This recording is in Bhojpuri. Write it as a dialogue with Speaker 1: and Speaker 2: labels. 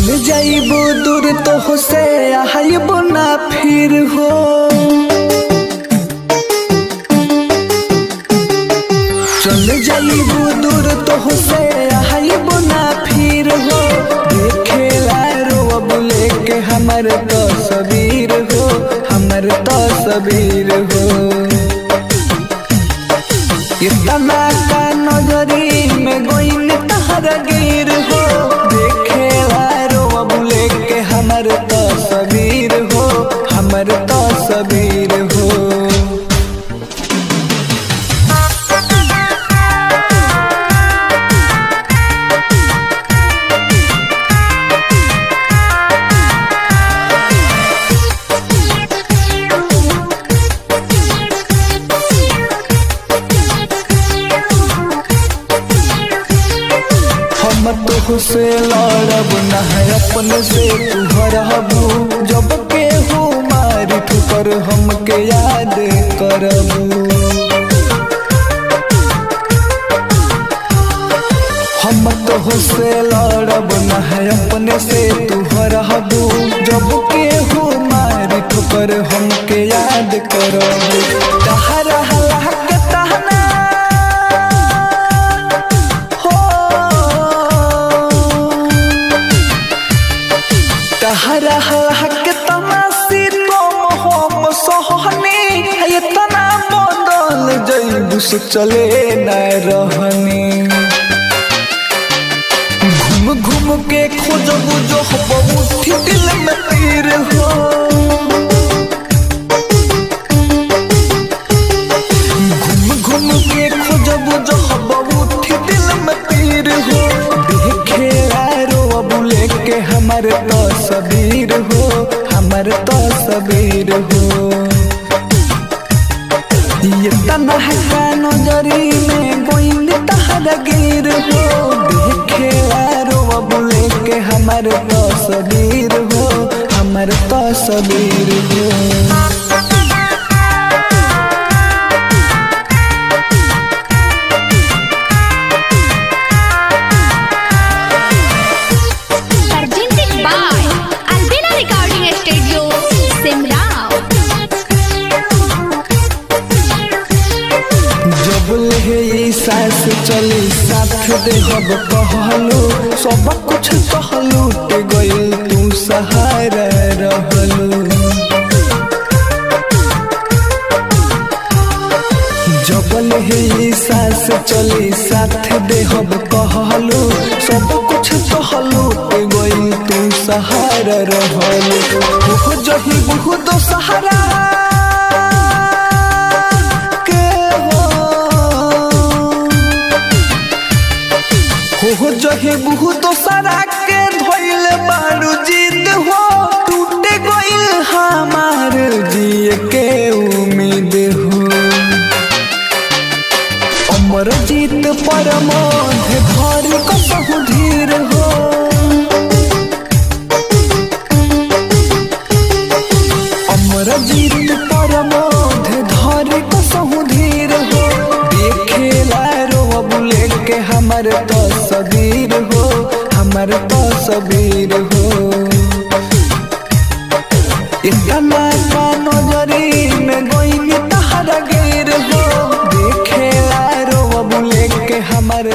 Speaker 1: चल जाइबो दूर तो से आइबो ना फिर हो। चल जाइबो दूर तो से आइबो ना फिर हो। देखेला रोब लेके हमर तस्वीर हो, हमर तस्वीर हो। इतना का नजरी में गोइन तहर गिर हो। देखेला रोब लेके हमर तस्वीर हो, हमर तस्वीर हो। तो से लड़ब न है अपने से तू हरबू। जब के हो मारी ठुकर हमके याद करबू। हम तो से लड़ब न है अपने से तू हरबू। जब के हो मारी ठुकर हमके याद करबू। तहरा हलाक तहना हरा हक तमासी तुम हम सोहनी। इतना बदल जइबू से चले न रहनी। घूम घूम के खोजबू जो बहुत दिल में तीर हो। घूम घूम के खोजबू जो बहुत दिल में तीर हो। देखेला रोब लेके हमर तस्वीर हो, हमर तस्वीर हो। ये तना का नजरी में गोइंद तहर गिर हो। देखेला रोब लेके हमर तस्वीर हो, हमर तस्वीर हो। सास चली साथ दे हब कहलू। सब कुछ कहलू ते गइल तू सहारा रहलू। जबल है सास चली साथ दे हब कहलू। सब कुछ कहलू ते गइल तू सहारा रहलू। हो जही बहुत सहारा हो जही बहुत सारा के धोइल बारू जीत हो। टूटे गइल हमार जिए के उम्मीद हो। अमर जीत पर मोध भर कसहु धीर हो। अमर जीत पर मोध धर कसहु धीर हो। देखेला रोब लेके हमर तस्वीर हो, हमर तस्वीर हो। इतना का नजरी में गोइनी तहर गिर हो। देखेला रोब लेके हमर